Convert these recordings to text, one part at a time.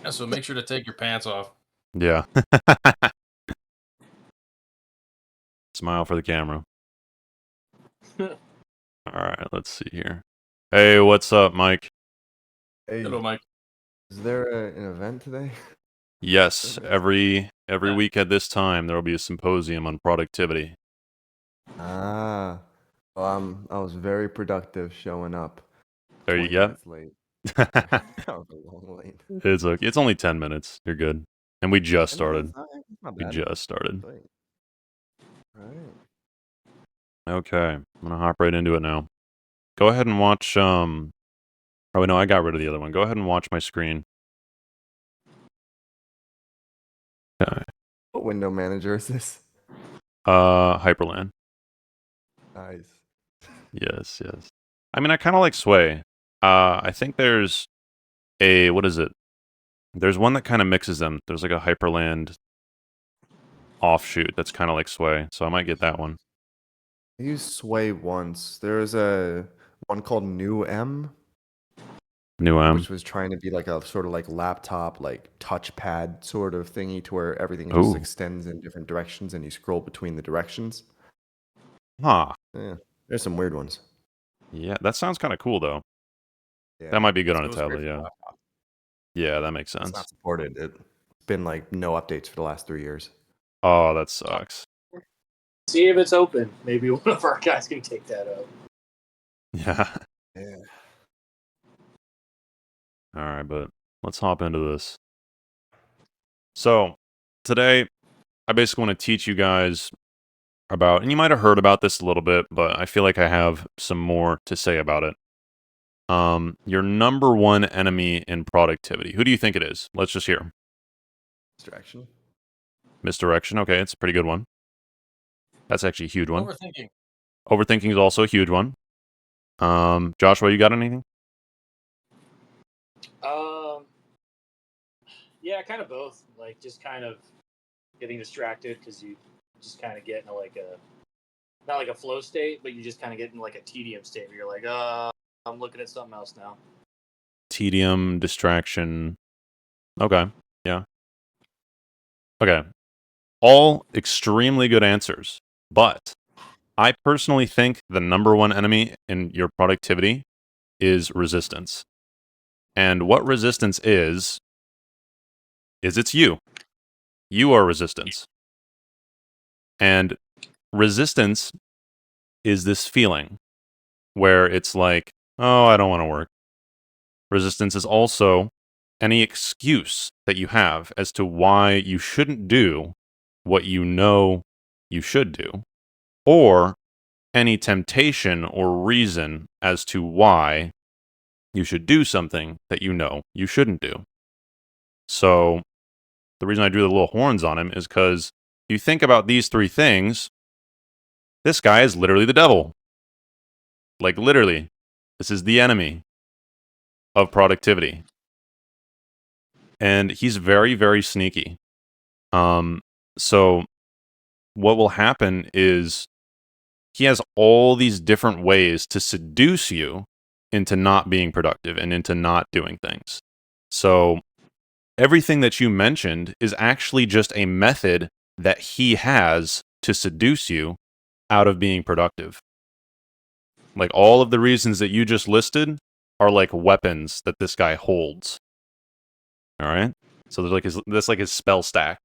Yeah, so make sure to take your pants off. Yeah. Smile for the camera. All right, let's see here. Hey, what's up, Mike? Hey, Hello, Mike. is there an event today? Yes, That's- every week at this time there will be a symposium on productivity. Ah, well, I was very productive showing up. There you 20 go. minutes late. I was a long late. It's okay. It's only 10 minutes. You're good. And we just And no, started. it's not We bad. just started. Late. All right. Okay, I'm gonna hop right into it now. Go ahead and watch. Oh no, I got rid of the other one. Go ahead and watch my screen. Okay. What window manager is this? Hyperland. Nice. Yes, yes. I mean, I kind of like Sway. I think there's what is it? There's one that kind of mixes them. There's like a Hyperland offshoot that's kind of like Sway, so I might get that one. I used Sway once. There's a one called New M, New M. which was trying to be like a sort of like laptop, like touchpad sort of thingy to where everything just Ooh. extends in different directions and you scroll between the directions. Huh. Yeah, there's some weird ones. Yeah, that sounds kind of cool though. Yeah, That might be good on it a was great tablet, for the yeah. laptop. Yeah, that makes It's sense. not supported. It's been like no updates for the last 3 years. Oh, that sucks. See if it's open. Maybe one of our guys can take that out. Yeah. Yeah. All right, but let's hop into this. So, today, I basically want to teach you guys about, and you might have heard about this a little bit, but I feel like I have some more to say about it. Your number one enemy in productivity. Who do you think it is? Let's just hear. Distraction. Misdirection. Okay, it's a pretty good one. That's actually a huge one. Overthinking. Overthinking is also a huge one. Joshua, you got anything? Yeah, kind of both. Like just kind of getting distracted because you just kind of get into like a not like a flow state, but you just kind of get in like a tedium state where you're like, I'm looking at something else now. Tedium, distraction. Okay, yeah. Okay. All extremely good answers, but I personally think the number one enemy in your productivity is resistance. And what resistance is it's you. You are resistance. And resistance is this feeling where it's like, oh, I don't want to work. Resistance is also any excuse that you have as to why you shouldn't do what you know you should do, or any temptation or reason as to why you should do something that you know you shouldn't do. So, the reason I drew the little horns on him is because you think about these three things, this guy is literally the devil. Like, literally, this is the enemy of productivity. And he's very, very sneaky. So, what will happen is he has all these different ways to seduce you into not being productive and into not doing things. So, everything that you mentioned is actually just a method that he has to seduce you out of being productive. Like all of the reasons that you just listed are like weapons that this guy holds. All right? So there's like his spell stack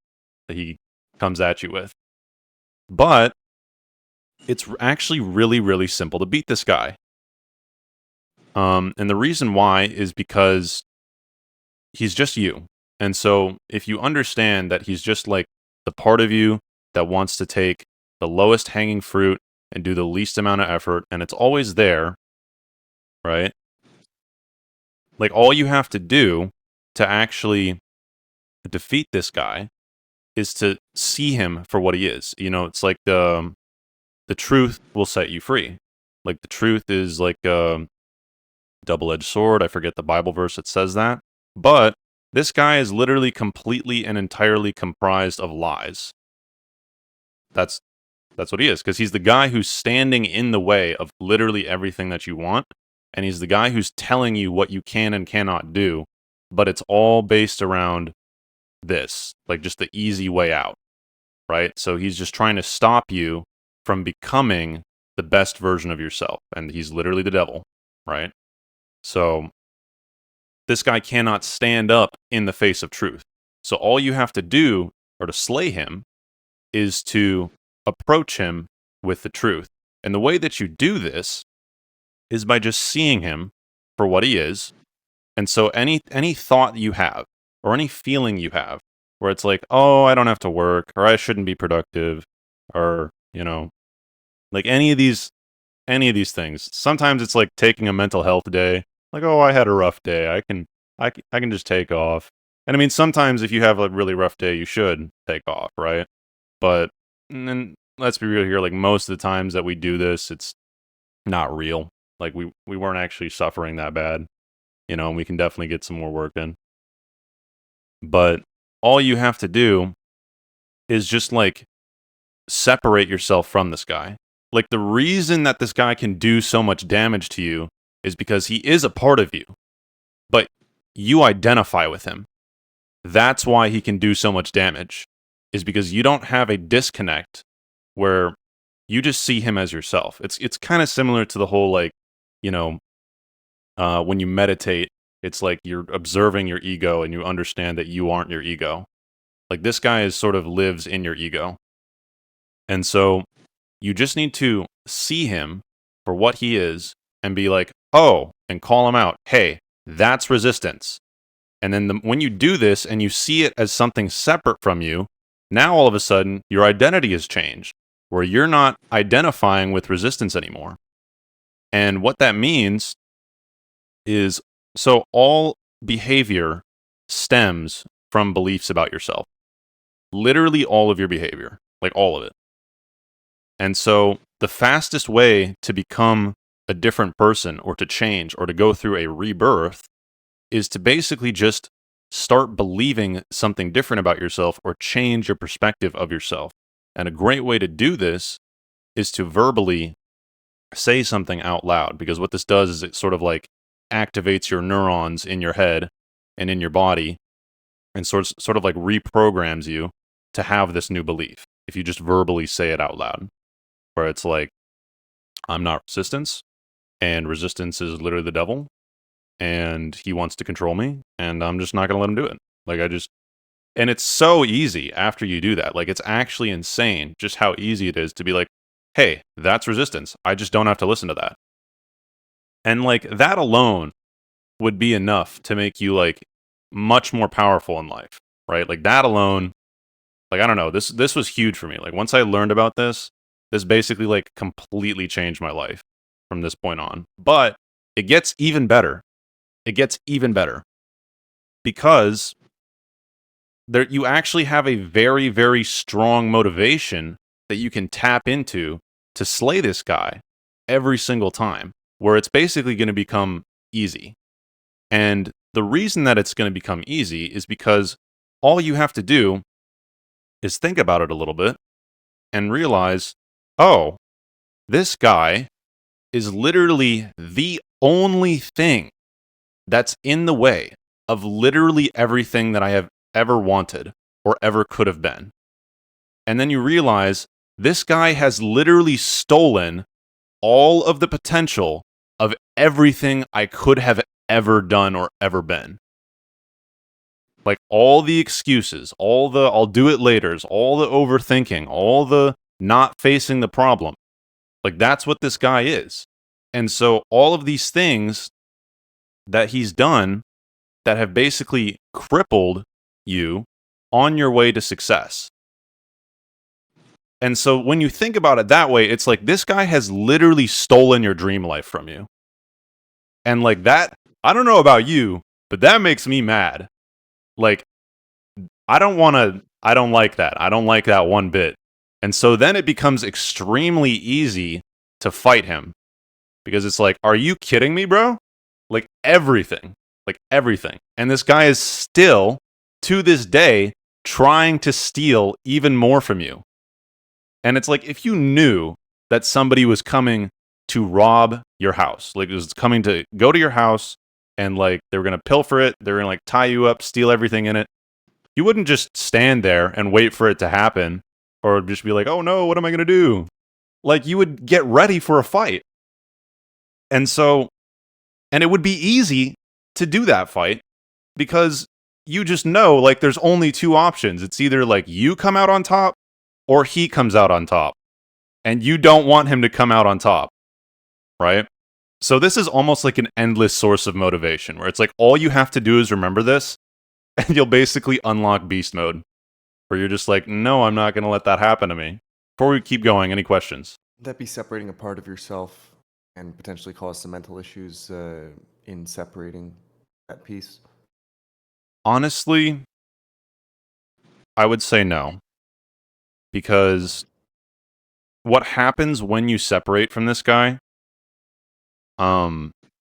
that he comes at you with. But it's actually really, really simple to beat this guy. And the reason why is because he's just you. And so if you understand that he's just like the part of you that wants to take the lowest hanging fruit and do the least amount of effort, and it's always there, right? Like all you have to do to actually defeat this guy is to see him for what he is. You know, it's like the truth will set you free. Like the truth is like a double-edged sword. I forget the Bible verse that says that. But this guy is literally completely and entirely comprised of lies. That's what he is, because he's the guy who's standing in the way of literally everything that you want, and he's the guy who's telling you what you can and cannot do but it's all based around this, like just the easy way out, right? So he's just trying to stop you from becoming the best version of yourself, and he's literally the devil, right? So this guy cannot stand up in the face of truth. So all you have to do, or to slay him, is to approach him with the truth. And the way that you do this is by just seeing him for what he is. And so any thought you have, or any feeling you have, where it's like, oh, I don't have to work, or I shouldn't be productive, or, you know, like any of these things. Sometimes it's like taking a mental health day, like, oh, I had a rough day, I can just take off. And I mean, sometimes if you have a really rough day, you should take off, right? But then let's be real here, like most of the times that we do this, it's not real. Like we weren't actually suffering that bad, you know, and we can definitely get some more work in. But all you have to do is just like separate yourself from this guy. Like the reason that this guy can do so much damage to you is because he is a part of you, but you identify with him. That's why he can do so much damage, is because you don't have a disconnect where you just see him as yourself. It's kind of similar to the whole like, you know, when you meditate, it's like you're observing your ego and you understand that you aren't your ego. Like this guy is sort of lives in your ego. And so you just need to see him for what he is and be like, oh, and call him out. Hey, that's resistance. And then when you do this and you see it as something separate from you, now all of a sudden your identity has changed, where you're not identifying with resistance anymore. And what that means is, so all behavior stems from beliefs about yourself. Literally all of your behavior, like all of it. And so the fastest way to become a different person or to change or to go through a rebirth is to basically just start believing something different about yourself or change your perspective of yourself. And a great way to do this is to verbally say something out loud, because what this does is it sort of like activates your neurons in your head and in your body and sort of like reprograms you to have this new belief if you just verbally say it out loud, where it's like, I'm not resistance, and resistance is literally the devil, and he wants to control me, and I'm just not going to let him do it. Like and it's so easy after you do that. Like it's actually insane just how easy it is to be like, hey, that's resistance. I just don't have to listen to that. And like that alone would be enough to make you like much more powerful in life, right? Like that alone, like I don't know, this was huge for me. Like once I learned about this basically like completely changed my life from this point on. But it gets even better. It gets even better because there you actually have a very, very strong motivation that you can tap into to slay this guy every single time, where it's basically going to become easy. And the reason that it's going to become easy is because all you have to do is think about it a little bit and realize, oh, this guy is literally the only thing that's in the way of literally everything that I have ever wanted or ever could have been. And then you realize this guy has literally stolen all of the potential of everything I could have ever done or ever been. Like all the excuses, all the I'll do it laters, all the overthinking, all the not facing the problem. Like that's what this guy is. And so all of these things that he's done that have basically crippled you on your way to success. And so when you think about it that way, it's like this guy has literally stolen your dream life from you. And like that, I don't know about you, but that makes me mad. Like, I don't like that. I don't like that one bit. And so then it becomes extremely easy to fight him. Because it's like, are you kidding me, bro? Like everything. Like everything. And this guy is still, to this day, trying to steal even more from you. And it's like, if you knew that somebody was coming to rob your house, like it was coming to go to your house and like they were going to pilfer it, they were going to like tie you up, steal everything in it, you wouldn't just stand there and wait for it to happen or just be like, "Oh no, what am I going to do?" Like you would get ready for a fight. And it would be easy to do that fight because you just know like there's only two options. It's either like you come out on top or he comes out on top. And you don't want him to come out on top, right? So this is almost like an endless source of motivation where it's like all you have to do is remember this and you'll basically unlock beast mode where you're just like, no, I'm not going to let that happen to me. Before we keep going, any questions? Would that be separating a part of yourself and potentially cause some mental issues in separating that piece? Honestly, I would say no. Because what happens when you separate from this guy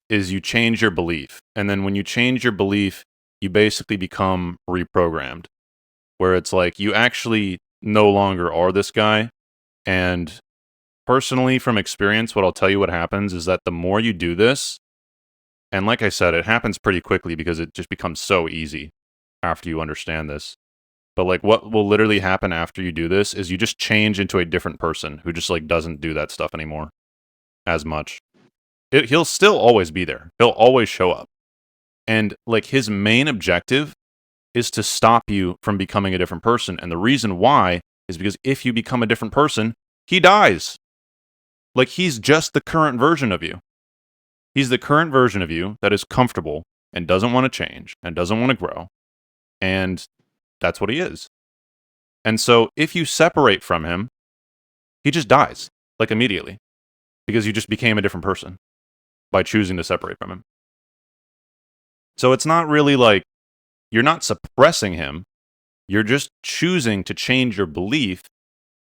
is you change your belief. And then when you change your belief, you basically become reprogrammed. Where it's like you actually no longer are this guy. And personally, from experience, what I'll tell you what happens is that the more you do this, and like I said, it happens pretty quickly because it just becomes so easy after you understand this. But like what will literally happen after you do this is you just change into a different person who just like doesn't do that stuff anymore as much. He'll still always be there. He'll always show up. And like his main objective is to stop you from becoming a different person. And the reason why is because if you become a different person, he dies. Like he's just the current version of you. He's the current version of you that is comfortable and doesn't want to change and doesn't want to grow. And that's what he is. And so if you separate from him, he just dies, like immediately, because you just became a different person by choosing to separate from him. So it's not really like you're not suppressing him. You're just choosing to change your belief,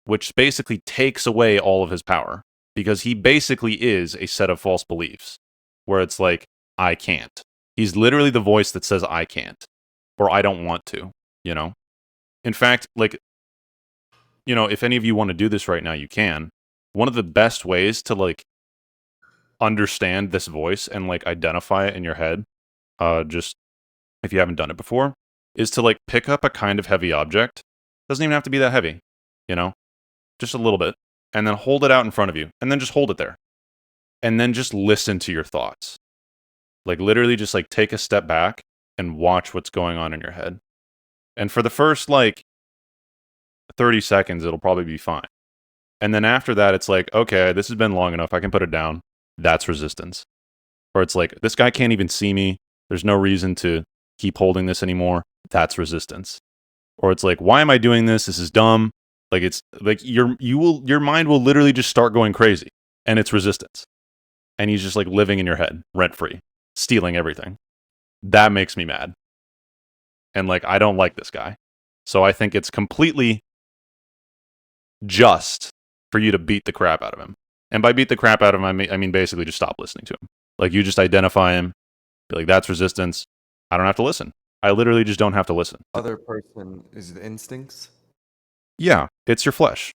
which basically takes away all of his power because he basically is a set of false beliefs where it's like, I can't. He's literally the voice that says, I can't, or I don't want to, you know? In fact, like, you know, if any of you want to do this right now, you can. One of the best ways to like understand this voice and like identify it in your head, just if you haven't done it before, is to like pick up a kind of heavy object. Doesn't even have to be that heavy, you know, just a little bit, and then hold it out in front of you, and then just hold it there, and then just listen to your thoughts. Like literally, just like take a step back and watch what's going on in your head. And for the first like 30 seconds, it'll probably be fine. And then after that, it's like, okay, this has been long enough. I can put it down. That's resistance. Or it's like, this guy can't even see me. There's no reason to keep holding this anymore. That's resistance. Or it's like, why am I doing this? This is dumb. Like it's like your mind will literally just start going crazy, and it's resistance. And he's just like living in your head, rent free, stealing everything. That makes me mad. And like I don't like this guy. So I think it's completely just for you to beat the crap out of him. And by beat the crap out of him, I mean basically just stop listening to him. Like you just identify him, be like, that's resistance. I don't have to listen. I literally just don't have to listen. Other person is the instincts. Yeah, it's your flesh.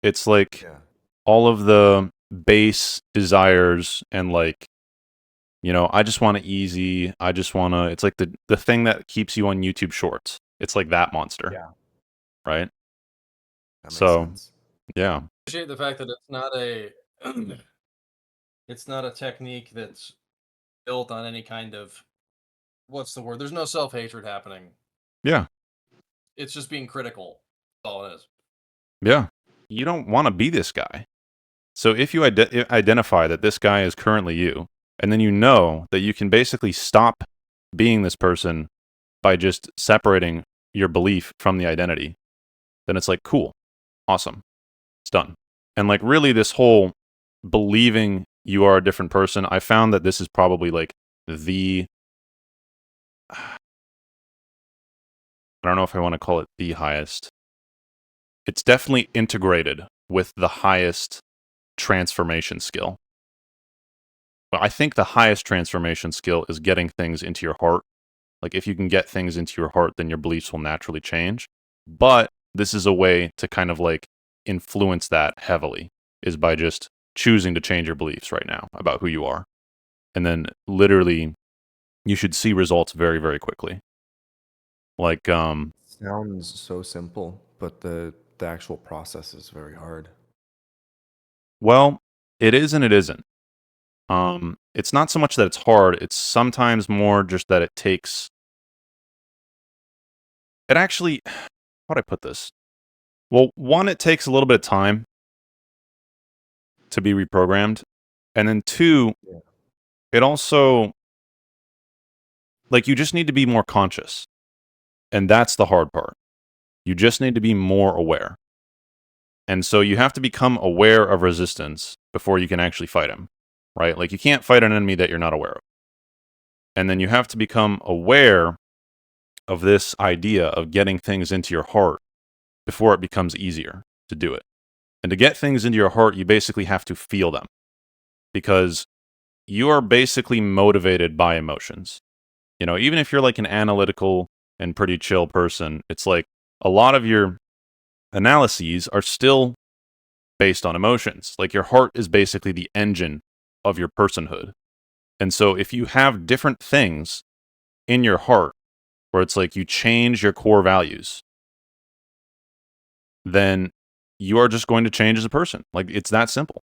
It's like Yeah. all of the base desires and like, you know, I just want it easy. I just want to, it's like the thing that keeps you on YouTube shorts. It's like that monster. Yeah. Right? That makes So, sense. yeah. Appreciate the fact that it's not a it's not a technique that's built on any kind of what's the word? There's no self-hatred happening. Yeah. It's just being critical. That's all it is. Yeah. You don't want to be this guy. So if you identify that this guy is currently you, and then you know that you can basically stop being this person by just separating your belief from the identity, then it's like, cool, awesome, it's done. And like really this whole believing you are a different person, I found that this is probably like the, I don't know if I want to call it the highest. It's definitely integrated with the highest transformation skill. But I think the highest transformation skill is getting things into your heart. Like if you can get things into your heart, then your beliefs will naturally change. But this is a way to kind of like influence that heavily, is by just choosing to change your beliefs right now about who you are. And then literally you should see results very, very quickly. Like, Sounds so simple, but the actual process is very hard. well, it is and it isn't. It's not so much that it's hard, it's sometimes more just that it takes. It actually, how'd I put this? Well, one, it takes a little bit of time to be reprogrammed. And then two, Yeah. it also, like, you just need to be more conscious. And that's the hard part. You just need to be more aware. And so you have to become aware of resistance before you can actually fight him, right? Like, you can't fight an enemy that you're not aware of. And then you have to become aware of this idea of getting things into your heart before it becomes easier to do it. And to get things into your heart, you basically have to feel them, because you are basically motivated by emotions. You know, even if you're like an analytical and pretty chill person, it's like a lot of your analyses are still based on emotions. Like, your heart is basically the engine of your personhood. And so if you have different things in your heart where it's like you change your core values, then you are just going to change as a person. Like, it's that simple.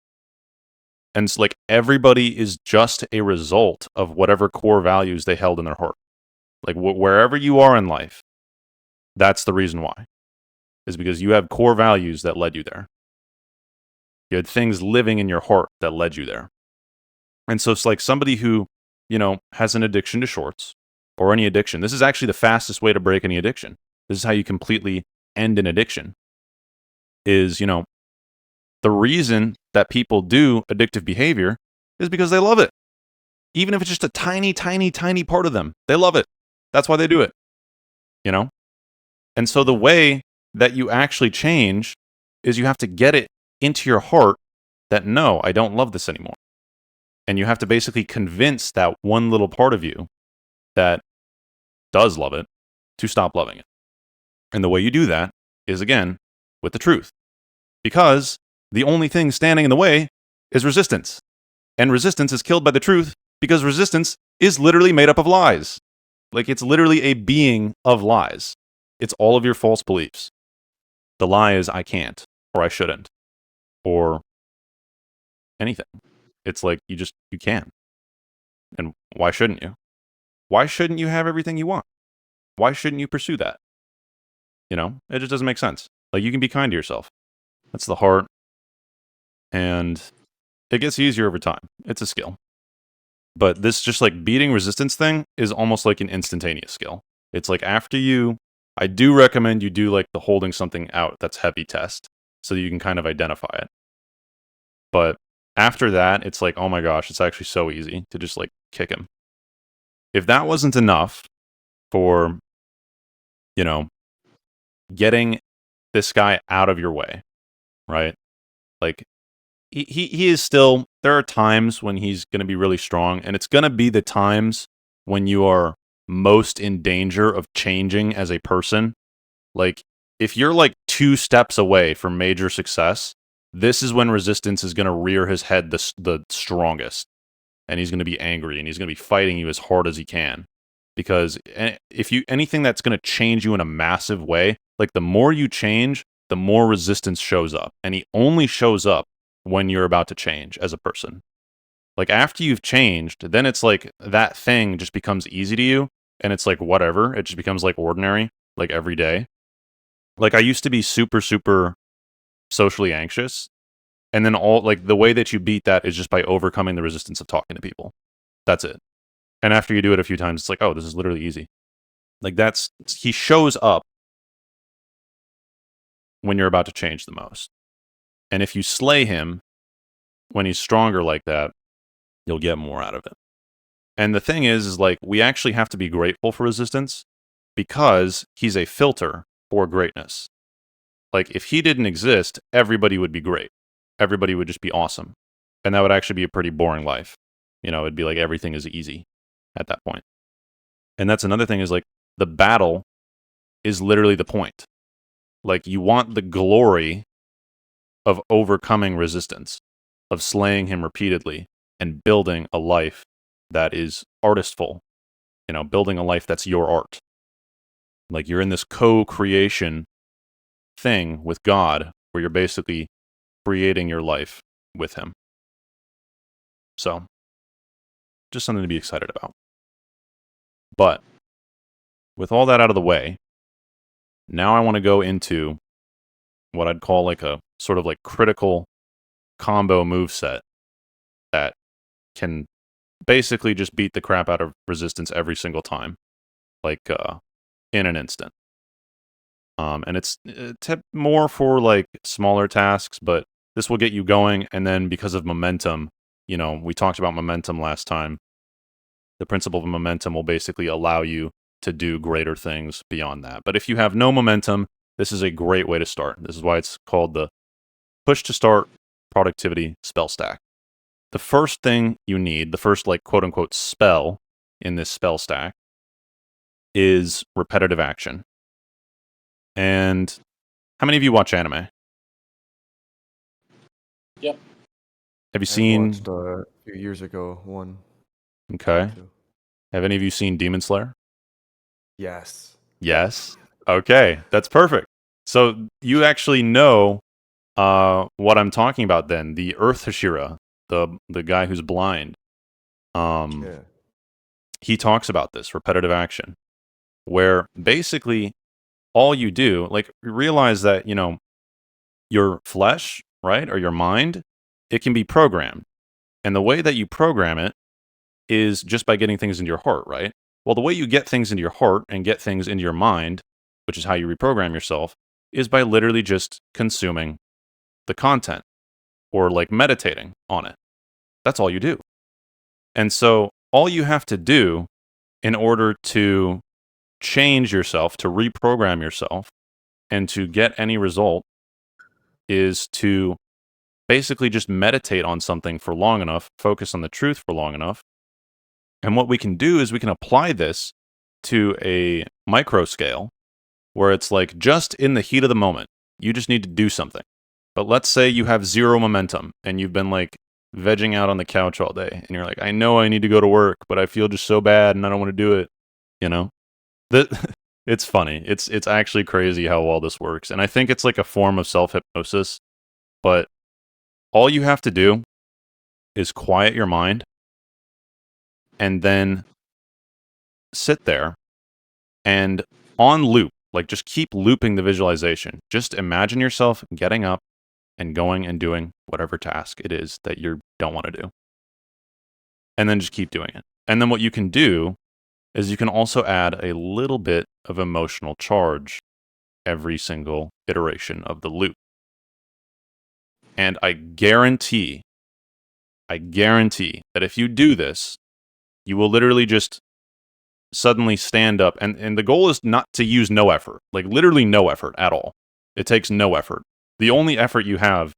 And it's like everybody is just a result of whatever core values they held in their heart. Like, wherever you are in life, that's the reason why. Is because you have core values that led you there. You had things living in your heart that led you there. And so it's like somebody who, you know, has an addiction to shorts or any addiction. This is actually the fastest way to break any addiction. This is how you completely end an addiction. Is, you know, the reason that people do addictive behavior is because they love it. Even if it's just a tiny, tiny, tiny part of them, they love it. That's why they do it, you know? And so the way that you actually change is you have to get it into your heart that, no, I don't love this anymore. And you have to basically convince that one little part of you that does love it to stop loving it. And the way you do that is, again, with the truth. Because the only thing standing in the way is resistance. And resistance is killed by the truth, because resistance is literally made up of lies. Like, it's literally a being of lies. It's all of your false beliefs. The lie is, I can't, or I shouldn't, or anything. It's like, you can. And why shouldn't you? Why shouldn't you have everything you want? Why shouldn't you pursue that? You know, it just doesn't make sense. Like, you can be kind to yourself. That's the heart. And it gets easier over time. It's a skill. But this just like beating resistance thing is almost like an instantaneous skill. It's like I do recommend you do like the holding something out that's heavy test so that you can kind of identify it. But after that, it's like, oh my gosh, it's actually so easy to just like kick him. If that wasn't enough for, you know, getting this guy out of your way, right? Like, he is still, there are times when he's going to be really strong, and it's going to be the times when you are most in danger of changing as a person. Like, if you're like 2 steps away from major success, this is when resistance is going to rear his head the strongest, and he's going to be angry, and he's going to be fighting you as hard as he can. Because if you anything that's going to change you in a massive way, like, the more you change, the more resistance shows up, and he only shows up when you're about to change as a person. Like, after you've changed, then it's like that thing just becomes easy to you, and it's like whatever, it just becomes like ordinary, like every day. Like, I used to be super, super socially anxious, and then all like the way that you beat that is just by overcoming the resistance of talking to people. That's it. And after you do it a few times, it's like, oh, this is literally easy. Like, he shows up when you're about to change the most. And if you slay him when he's stronger like that, you'll get more out of it. And the thing is like, we actually have to be grateful for resistance because he's a filter for greatness. Like, if he didn't exist, everybody would be great. Everybody would just be awesome. And that would actually be a pretty boring life. You know, it'd be like everything is easy at that point. And that's another thing, is like, the battle is literally the point. Like, you want the glory of overcoming resistance, of slaying him repeatedly, and building a life that is artistful building a life that's your art. Like you're in this co-creation thing with God where you're basically creating your life with him. So, just something to be excited about. But with all that out of the way, now I want to go into what I'd call like a sort of like critical combo moveset that can basically just beat the crap out of resistance every single time, like in an instant. And it's more for like smaller tasks, but this will get you going. And then because of momentum, we talked about momentum last time. The principle of momentum will basically allow you to do greater things beyond that. But if you have no momentum, this is a great way to start. This is why it's called the Push to Start Productivity Spell Stack. The first thing you need, the first like quote unquote spell in this spell stack is repetitive action. And how many of you watch anime? Yep. Have you I seen? watched a few years ago one. Okay. Two. Have any of you seen Demon Slayer? Yes. Yes. Okay, that's perfect. So you actually know what I'm talking about then. The Earth Hashira, the guy who's blind. Yeah. He talks about this repetitive action, where basically all you do, like realize that, your flesh, right, or your mind, it can be programmed. And the way that you program it is just by getting things into your heart, right? Well, the way you get things into your heart and get things into your mind, which is how you reprogram yourself, is by literally just consuming the content or like meditating on it. That's all you do. And so all you have to do in order to change yourself, to reprogram yourself, and to get any result is to basically just meditate on something for long enough, focus on the truth for long enough. And what we can do is we can apply this to a micro scale where it's like just in the heat of the moment, you just need to do something. But let's say you have zero momentum and you've been like vegging out on the couch all day and you're like, I know I need to go to work, but I feel just so bad and I don't want to do it. It's funny. It's actually crazy how well this works. And I think it's like a form of self-hypnosis, but all you have to do is quiet your mind and then sit there and on loop, like just keep looping the visualization. Just imagine yourself getting up and going and doing whatever task it is that you don't want to do. And then just keep doing it. And then what you can do is you can also add a little bit of emotional charge every single iteration of the loop. And I guarantee that if you do this, you will literally just suddenly stand up. And the goal is not to use no effort, like literally no effort at all. It takes no effort. The only effort you have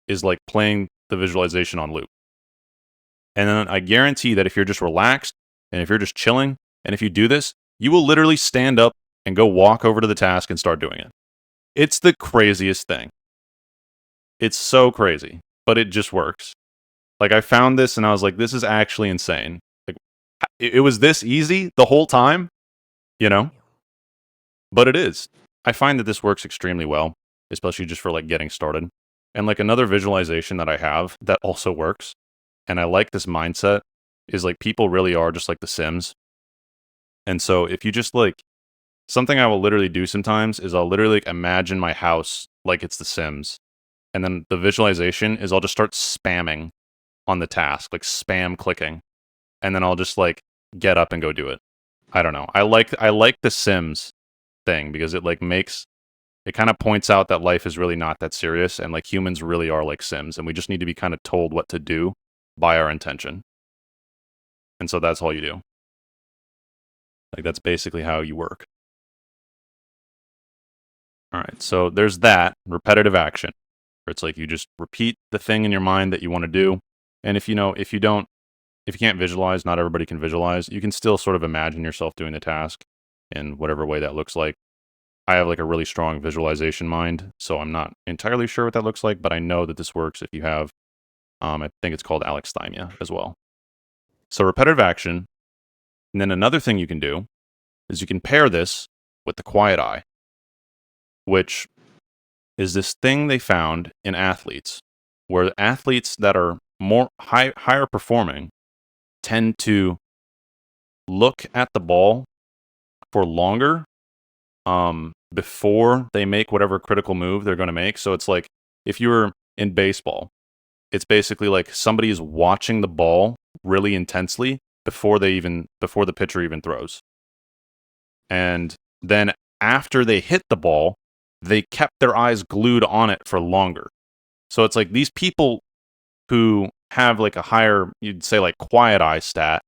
is like playing the visualization on loop. And then I guarantee that if you're just relaxed and if you're just chilling, and if you do this, you will literally stand up and go walk over to the task and start doing it. It's the craziest thing. It's so crazy, but it just works. Like I found this and I was like, this is actually insane. Like it was this easy the whole time, but it is. I find that this works extremely well, especially just for like getting started. And like another visualization that I have that also works, and I like this mindset, is like people really are just like the Sims. And so if you just like, something I will literally do sometimes is I'll literally like imagine my house like it's the Sims. And then the visualization is I'll just start spamming on the task, like spam clicking. And then I'll just like get up and go do it. I don't know. I like the Sims thing because it like makes it kind of points out that life is really not that serious and like humans really are like Sims and we just need to be kind of told what to do by our intention. And so that's all you do. Like that's basically how you work. All right. So there's that repetitive action where it's like you just repeat the thing in your mind that you want to do. And if you can't visualize, not everybody can visualize, you can still sort of imagine yourself doing the task in whatever way that looks like. I have like a really strong visualization mind, so I'm not entirely sure what that looks like, but I know that this works if you have, I think it's called alexithymia as well. So repetitive action And then another thing you can do is you can pair this with the quiet eye, which is this thing they found in athletes, where athletes that are higher performing tend to look at the ball for longer before they make whatever critical move they're going to make. So it's like if you're in baseball, it's basically like somebody is watching the ball really intensely before the pitcher even throws. And then after they hit the ball, they kept their eyes glued on it for longer. So it's like these people who have like a higher, you'd say like quiet eye stat,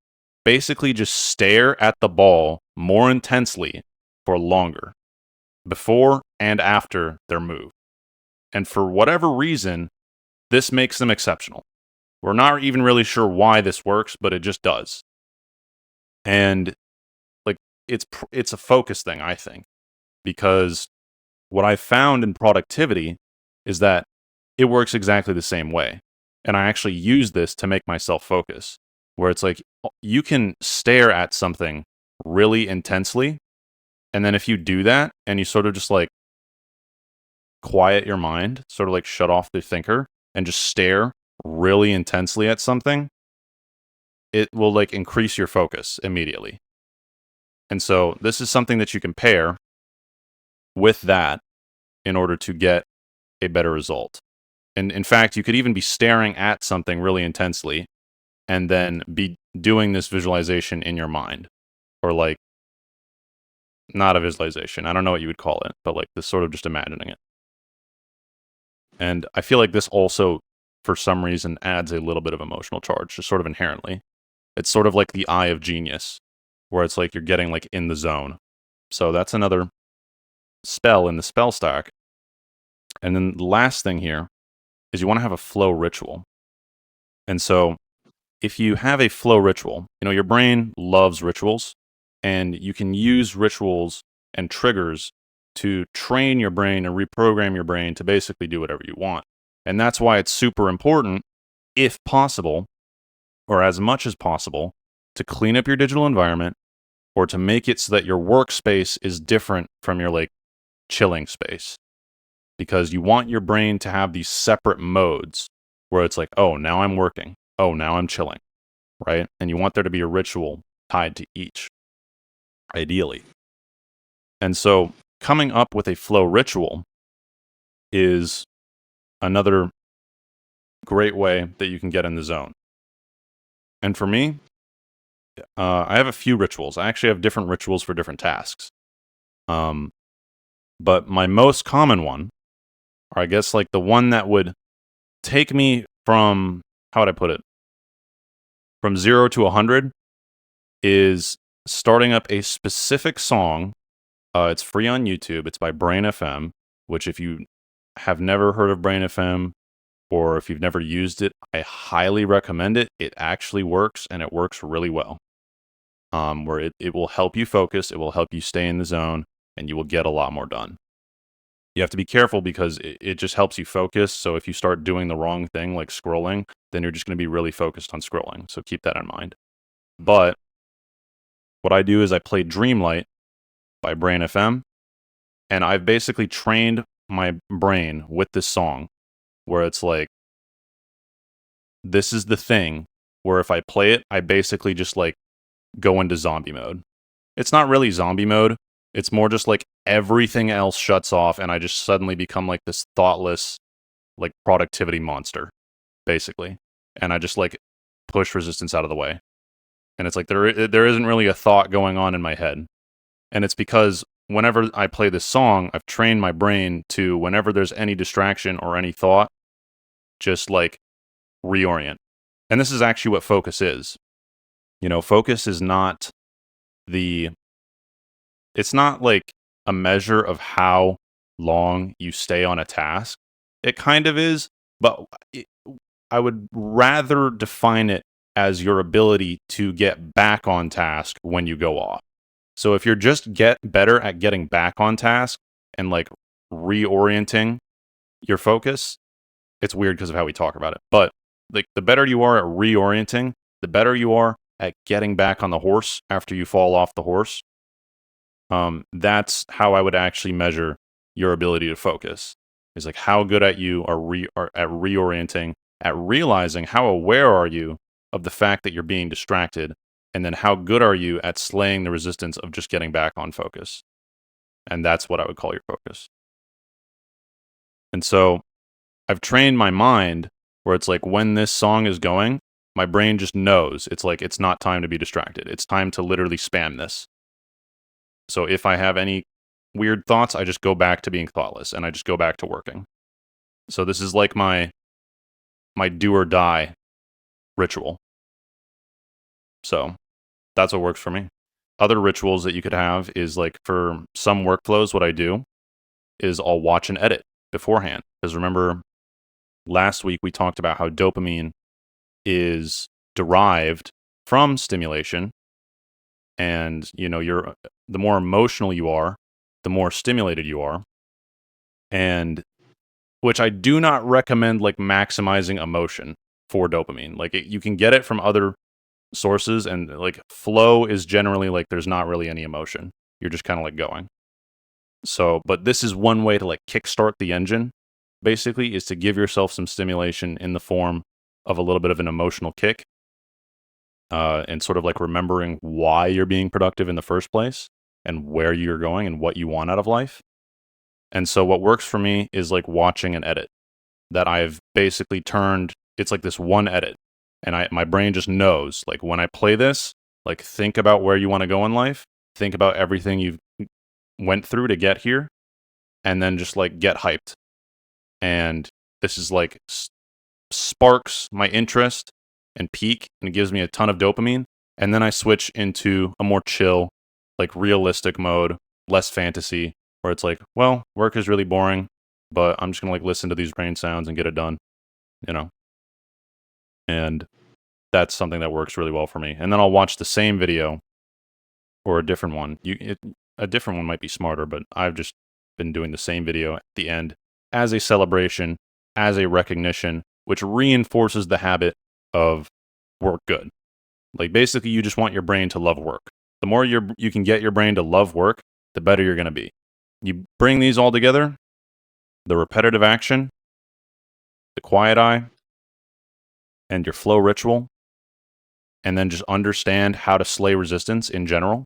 basically just stare at the ball more intensely for longer, before and after their move. And for whatever reason, this makes them exceptional. We're not even really sure why this works, but it just does. And like it's a focus thing, I think, because what I found in productivity is that it works exactly the same way. And I actually use this to make myself focus, where it's like you can stare at something really intensely. And then if you do that and you sort of just like quiet your mind, sort of like shut off the thinker and just stare really intensely at something, it will like increase your focus immediately. And so this is something that you can pair with that in order to get a better result. And in fact, you could even be staring at something really intensely and then be doing this visualization in your mind, or like not a visualization. I don't know what you would call it, but like this sort of just imagining it. And I feel like this also, for some reason, adds a little bit of emotional charge, just sort of inherently. It's sort of like the eye of genius, where it's like you're getting like in the zone. So that's another spell in the spell stack. And then the last thing here is you want to have a flow ritual. And so if you have a flow ritual, your brain loves rituals, and you can use rituals and triggers to train your brain and reprogram your brain to basically do whatever you want. And that's why it's super important, if possible, or as much as possible, to clean up your digital environment or to make it so that your workspace is different from your like chilling space. Because you want your brain to have these separate modes where it's like, oh, now I'm working. Oh, now I'm chilling, right? And you want there to be a ritual tied to each, ideally. And so coming up with a flow ritual is another great way that you can get in the zone. And for me, I have a few rituals. I actually have different rituals for different tasks. But my most common one, or I guess like the one that would take me from, how would I put it? From 0 to 100 is starting up a specific song. It's free on YouTube. It's by Brain FM, which if you have never heard of Brain FM or if you've never used it, I highly recommend it. It actually works, and it works really well. Where it will help you focus, it will help you stay in the zone, and you will get a lot more done. You have to be careful because it just helps you focus. So if you start doing the wrong thing, like scrolling, then you're just going to be really focused on scrolling. So keep that in mind. But what I do is I play Dreamlight by Brain FM, and I've basically trained my brain with this song where it's like, this is the thing where if I play it, I basically just like go into zombie mode. It's not really zombie mode. It's more just like everything else shuts off and I just suddenly become like this thoughtless, like productivity monster, basically. And I just like push resistance out of the way. And it's like there isn't really a thought going on in my head. And it's because whenever I play this song, I've trained my brain to, whenever there's any distraction or any thought, just like reorient. And this is actually what focus is. Focus is not it's not like a measure of how long you stay on a task. It kind of is, but I would rather define it as your ability to get back on task when you go off. So if you're just get better at getting back on task and like reorienting your focus, it's weird because of how we talk about it. But like the better you are at reorienting, the better you are at getting back on the horse after you fall off the horse, that's how I would actually measure your ability to focus. Is like how good at you are at reorienting, at realizing how aware are you of the fact that you're being distracted, and then how good are you at slaying the resistance of just getting back on focus. And that's what I would call your focus. And so I've trained my mind where it's like when this song is going, my brain just knows it's like it's not time to be distracted. It's time to literally spam this. So if I have any weird thoughts, I just go back to being thoughtless and I just go back to working. So this is like my do or die ritual. So that's what works for me. Other rituals that you could have is like for some workflows, what I do is I'll watch and edit beforehand. Because remember, last week we talked about how dopamine is derived from stimulation. And, you know, the more emotional you are, the more stimulated you are. And which I do not recommend like maximizing emotion for dopamine. Like you can get it from other sources, and like flow is generally like there's not really any emotion. You're just kind of like going. So, but this is one way to like kickstart the engine, basically, is to give yourself some stimulation in the form of a little bit of an emotional kick, and sort of like remembering why you're being productive in the first place and where you're going and what you want out of life. And so what works for me is like watching an edit that I've basically turned, it's like this one edit. And my brain just knows, like when I play this, like think about where you want to go in life, think about everything you've went through to get here, and then just like get hyped. And this is like sparks my interest and peak, and it gives me a ton of dopamine. And then I switch into a more chill, like realistic mode, less fantasy, where it's like, well, work is really boring, but I'm just gonna like listen to these brain sounds and get it done, you know? And that's something that works really well for me. And then I'll watch the same video or a different one. A different one might be smarter, but I've just been doing the same video at the end as a celebration, as a recognition, which reinforces the habit of work good. Like basically, you just want your brain to love work. The more you can get your brain to love work, the better you're going to be. You bring these all together, the repetitive action, the quiet eye, and your flow ritual, and then just understand how to slay resistance in general,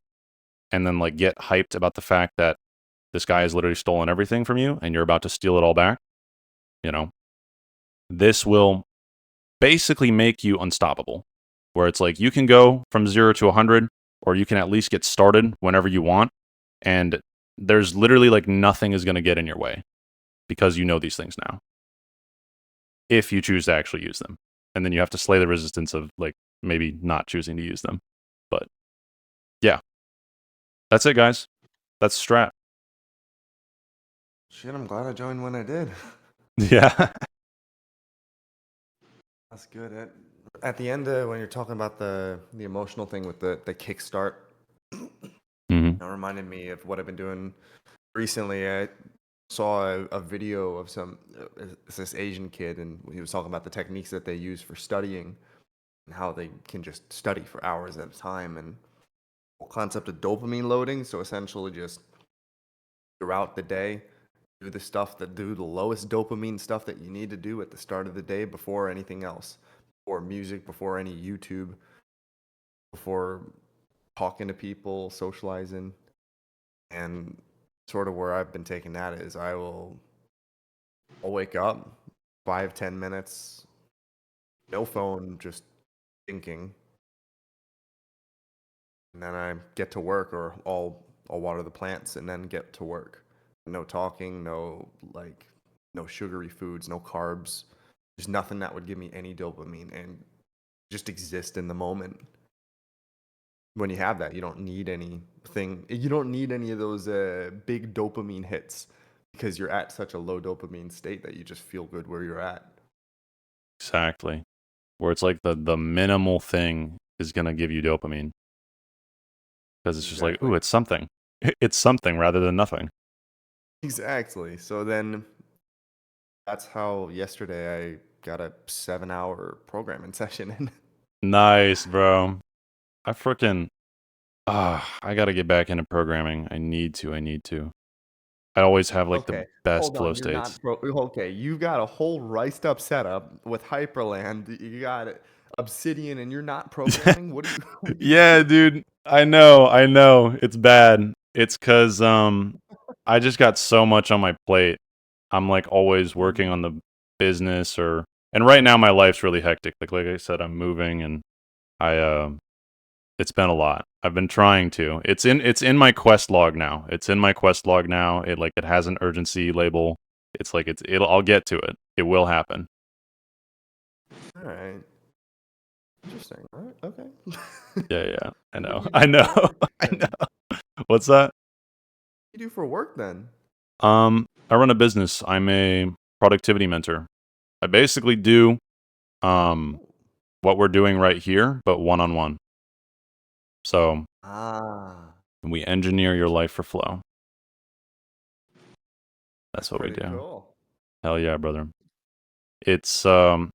and then like get hyped about the fact that this guy has literally stolen everything from you and you're about to steal it all back, you know, this will basically make you unstoppable, where it's like you can go from 0 to 100, or you can at least get started whenever you want. And there's literally like nothing is going to get in your way because you know these things now, if you choose to actually use them. And then you have to slay the resistance of like maybe not choosing to use them. But yeah, that's it, guys. That's strat. Shit, I'm glad I joined when I did. Yeah. That's good. At the end, when you're talking about the emotional thing with the kickstart, Mm-hmm. that reminded me of what I've been doing recently. I saw a video of this Asian kid, and he was talking about the techniques that they use for studying and how they can just study for hours at a time, and the whole concept of dopamine loading. So essentially, just throughout the day, do the lowest dopamine stuff that you need to do at the start of the day before anything else, before music, before any YouTube, before talking to people, socializing. And sort of where I've been taking that is I'll wake up 5-10 minutes, no phone, just thinking, and then I get to work, or I'll water the plants and then get to work. No talking, no sugary foods, no carbs. There's nothing that would give me any dopamine, and just exist in the moment. When you have that, you don't need anything. You don't need any of those big dopamine hits, because you're at such a low dopamine state that you just feel good where you're at. Exactly. Where it's like the minimal thing is going to give you dopamine. Because it's just like, Exactly. ooh, it's something. It's something rather than nothing. Exactly. So then that's how yesterday I got a 7-hour programming session in. Nice, bro. I freaking I gotta get back into programming. I need to. I always have like the Okay, best hold flow on. You're states. not okay. You got a whole riced up setup with Hyperland. You got Obsidian, and you're not programming. What do you? What do you Yeah, do? dude. I know. It's bad. It's cause I just got so much on my plate. I'm like always working on the business and right now my life's really hectic. Like I said, I'm moving and I it's been a lot. I've been trying to. It's in my quest log now. It's in my quest log now. It has an urgency label. It's like I'll get to it. It will happen. All right. Interesting. All right. Okay. Yeah. I What do know. you I do for know. work I then? What know. What's that? do you do for work then? I run a business. I'm a productivity mentor. I basically do um Oh. what we're doing right here, but one-on-one. So Ah, we engineer your life for flow. that's That's what we pretty do. cool. Hell yeah, brother. It's $100,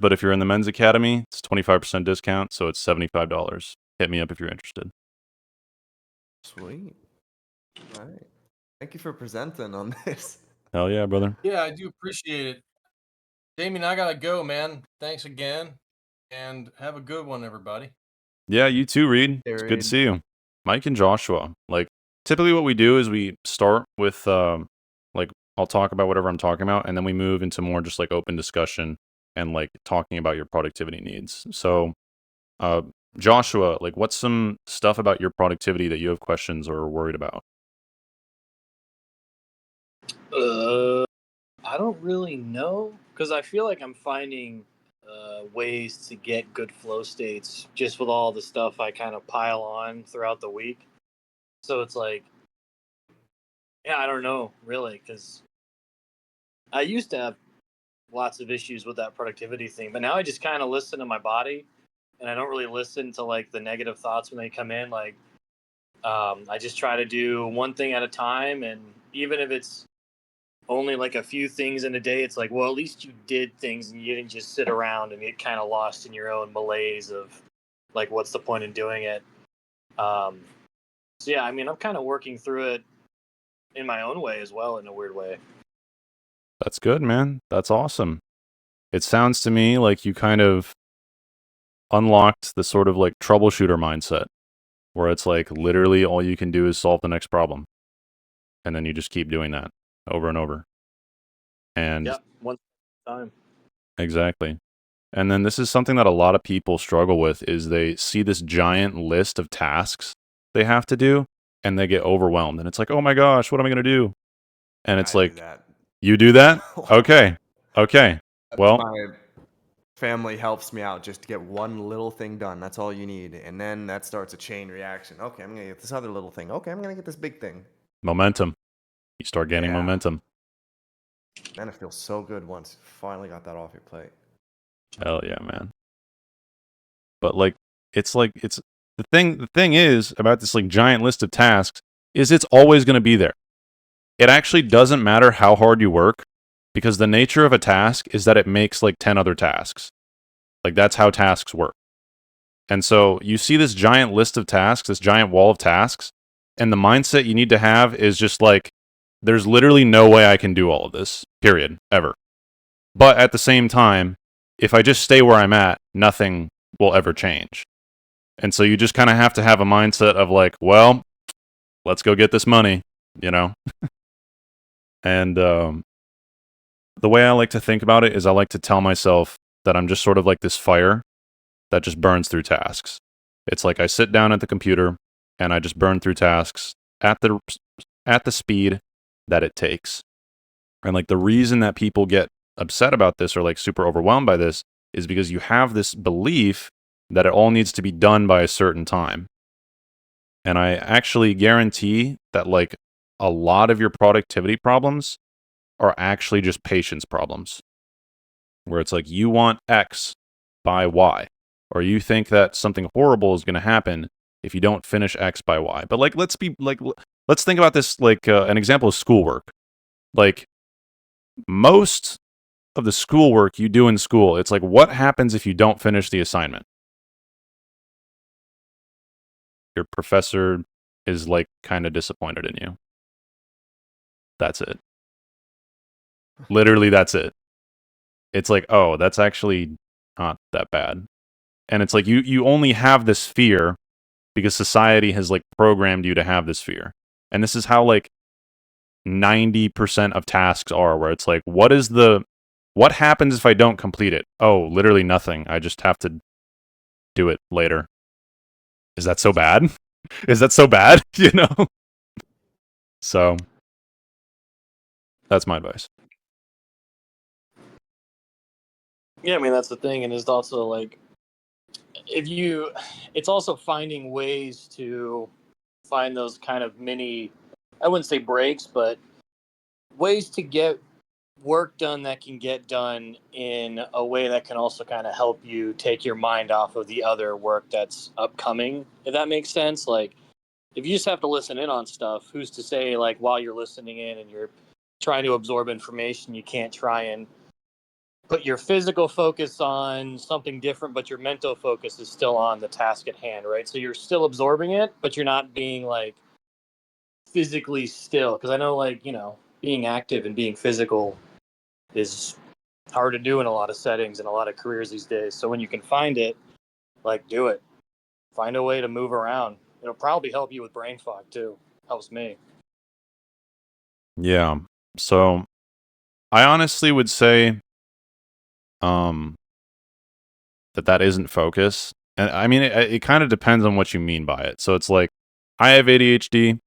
but if you're in the men's academy, it's 25% discount, so it's $75. Hit me up if you're interested. Sweet. All right. Thank you for presenting on this. Hell yeah, brother. Yeah, I do appreciate it. Damien, I gotta go, man. Thanks again, and have a good one, everybody. Yeah, you too, Reed. It's good to Carried. see you. Mike and Joshua. Like, typically what we do is we start with, like, I'll talk about whatever I'm talking about, and then we move into more just like open discussion and like talking about your productivity needs. So, uh, Joshua, like, what's some stuff about your productivity that you have questions or are worried about? I don't really know because I feel like I'm finding ways to get good flow states just with all the stuff I kind of pile on throughout the week. So it's like, yeah, I don't know really because I used to have lots of issues with that productivity thing, but now I just kind of listen to my body and I don't really listen to like the negative thoughts when they come in. Like, I just try to do one thing at a time, and even if it's only like a few things in a day, it's like, well, at least you did things and you didn't just sit around and get kind of lost in your own malaise of like, what's the point in doing it? Um, so yeah, I mean, I'm kind of working through it in my own way as well, in a weird way. That's good, man. That's awesome. It sounds to me like you kind of unlocked the sort of like troubleshooter mindset where it's like literally all you can do is solve the next problem. And then you just keep doing that over and over. And Yep, one time. exactly. And then this is something that a lot of people struggle with is they see this giant list of tasks they have to do and they get overwhelmed. And it's like, oh my gosh, what am I going to do? And it's I do like, that. you do that? Okay. Okay. Well, My family helps me out just to get one little thing done. That's all you need. And then that starts a chain reaction. Okay, I'm going to get this other little thing. Okay, I'm going to get this big thing. momentum. You start gaining Yeah. momentum. Then it feels so good once you finally got that off your plate. Hell yeah, man. But it's the thing is about this like giant list of tasks is it's always going to be there. It actually doesn't matter how hard you work because the nature of a task is that it makes like 10 other tasks. Like that's how tasks work. And so you see this giant list of tasks, this giant wall of tasks, and the mindset you need to have is just like there's literally no way I can do all of this. Period. Ever. But at the same time, if I just stay where I'm at, nothing will ever change. And so you just kind of have to have a mindset of like, well, let's go get this money, you know? And the way I like to think about it is I like to tell myself that I'm just sort of like this fire that just burns through tasks. It's like I sit down at the computer and I just burn through tasks at the speed that it takes. And like the reason that people get upset about this or like super overwhelmed by this is because you have this belief that it all needs to be done by a certain time. And I actually guarantee that like a lot of your productivity problems are actually just patience problems, where it's like you want X by Y, or you think that something horrible is going to happen if you don't finish X by Y. But like, let's think about this like an example of schoolwork. Like most of the schoolwork you do in school, it's like, what happens if you don't finish the assignment? your professor is like kind of disappointed in you. That's it. Literally, that's it. It's like, oh, that's actually not that bad. And it's like you only have this fear because society has like programmed you to have this fear. And this is how like 90% of tasks are, where it's like, what happens if I don't complete it? Oh, literally nothing. I just have to do it later. Is that so bad? Is that so bad? You know? So that's my advice. Yeah, I mean that's the thing, and it's also like it's also finding ways to find those kind of mini, I wouldn't say breaks, but ways to get work done that can get done in a way that can also kind of help you take your mind off of the other work that's upcoming, if that makes sense. Like if you just have to listen in on stuff, who's to say like while you're listening in and you're trying to absorb information, you can't try and put your physical focus on something different, but your mental focus is still on the task at hand, right? So you're still absorbing it, but you're not being like physically still. Because I know, like, being active and being physical is hard to do in a lot of settings and a lot of careers these days. So when you can find it, like, do it. Find a way to move around. It'll probably help you with brain fog too. Helps me. Yeah. So I honestly would say um that isn't focus. And I mean it kind of depends on what you mean by it. So it's like I have ADHD,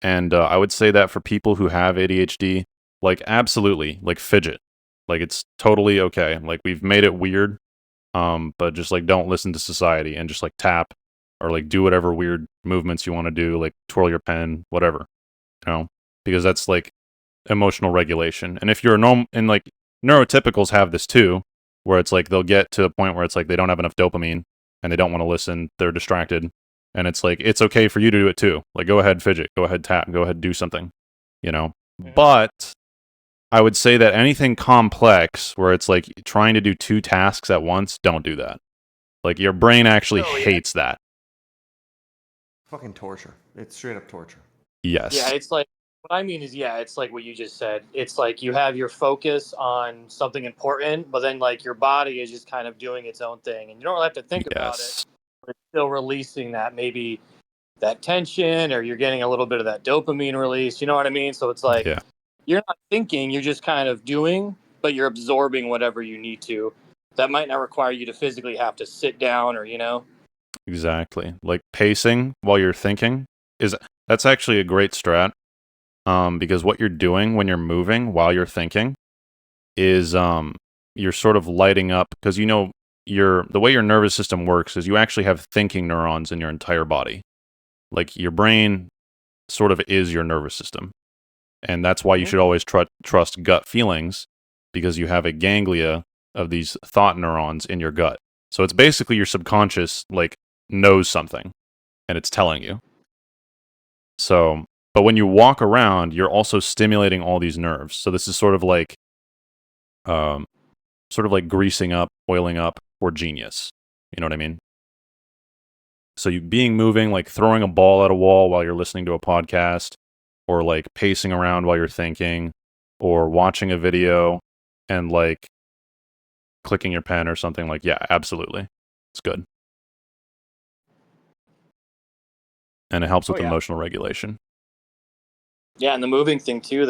and I would say that for people who have ADHD, like absolutely, like fidget. Like it's totally okay. Like we've made it weird, but just like don't listen to society and just like tap or like do whatever weird movements you want to do, like twirl your pen, whatever, you know, because that's like emotional regulation. And if you're a normal, and like neurotypicals have this too, where it's like they'll get to a point where it's like they don't have enough dopamine and they don't want to listen, they're distracted. And it's like, it's okay for you to do it too. Like, go ahead, fidget, go ahead, tap, go ahead, do something, you know? Mhm. But I would say that anything complex where it's like trying to do two tasks at once, don't do that. Like, your brain actually Oh, yeah. hates that. Fucking torture. It's straight up torture. Yes. Yeah, it's like what I mean is, yeah, it's like what you just said. It's like you have your focus on something important, but then like your body is just kind of doing its own thing, and you don't really have to think about it. Yes. But it's still releasing that maybe that tension, or you're getting a little bit of that dopamine release. You know what I mean? So it's like Yeah. you're not thinking, you're just kind of doing, but you're absorbing whatever you need to. That might not require you to physically have to sit down or Exactly. Like pacing while you're thinking is that's actually a great strat. Because what you're doing when you're moving while you're thinking is you're sort of lighting up because the way your nervous system works is you actually have thinking neurons in your entire body. Like your brain sort of is your nervous system. And that's why you should always trust gut feelings because you have a ganglia of these thought neurons in your gut. So it's basically your subconscious like knows something and it's telling you. So, but when you walk around, you're also stimulating all these nerves. So this is um, sort of like greasing up, oiling up for genius. You know what I mean? So you being moving, like throwing a ball at a wall while you're listening to a podcast, or like pacing around while you're thinking, or watching a video and like clicking your pen or something like, yeah, absolutely. It's good. And it helps Oh with yeah. emotional regulation. Yeah, and the moving thing too,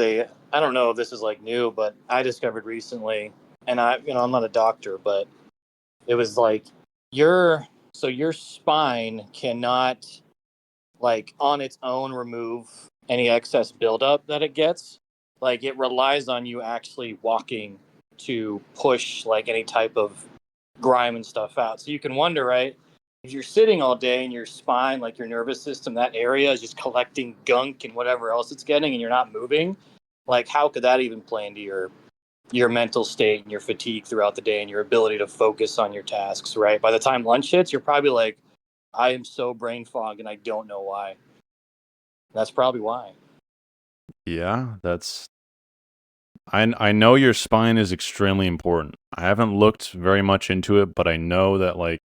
I don't know if this is like new, but I discovered recently, and I'm not a doctor, but it was like your spine cannot like on its own remove any excess buildup that it gets. Like it relies on you actually walking to push like any type of grime and stuff out. So you can wonder, right? If you're sitting all day and your spine, like your nervous system, that area is just collecting gunk and whatever else it's getting, and you're not moving, like how could that even play into your mental state and your fatigue throughout the day and your ability to focus on your tasks, right? By the time lunch hits, you're probably like, I am so brain fogged and I don't know why. That's probably why. Yeah, I know your spine is extremely important. I haven't looked very much into it, but I know that like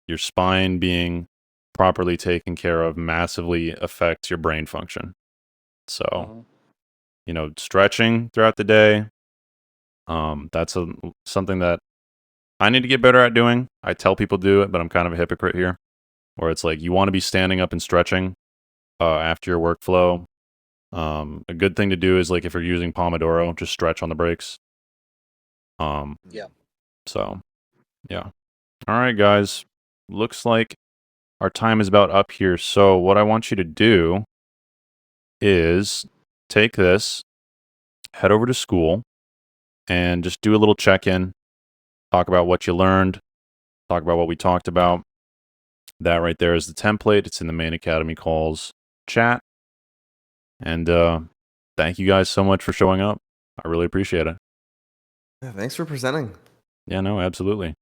your spine being properly taken care of massively affects your brain function. So, stretching throughout the day, that's something that I need to get better at doing. I tell people to do it, but I'm kind of a hypocrite here, where it's like you want to be standing up and stretching after your workflow. A good thing to do is like if you're using Pomodoro, just stretch on the breaks. Yeah. So, yeah. All right, guys. Looks like our time is about up here. So what I want you to do is take this, head over to school, and just do a little check-in. Talk about what you learned. Talk about what we talked about. That right there is the template. It's in the main Academy calls chat. And thank you guys so much for showing up. I really appreciate it. Yeah, thanks for presenting. Yeah, no, absolutely.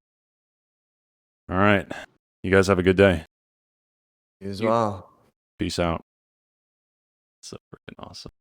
All right. You guys have a good day. You as well. Peace out. So freaking awesome.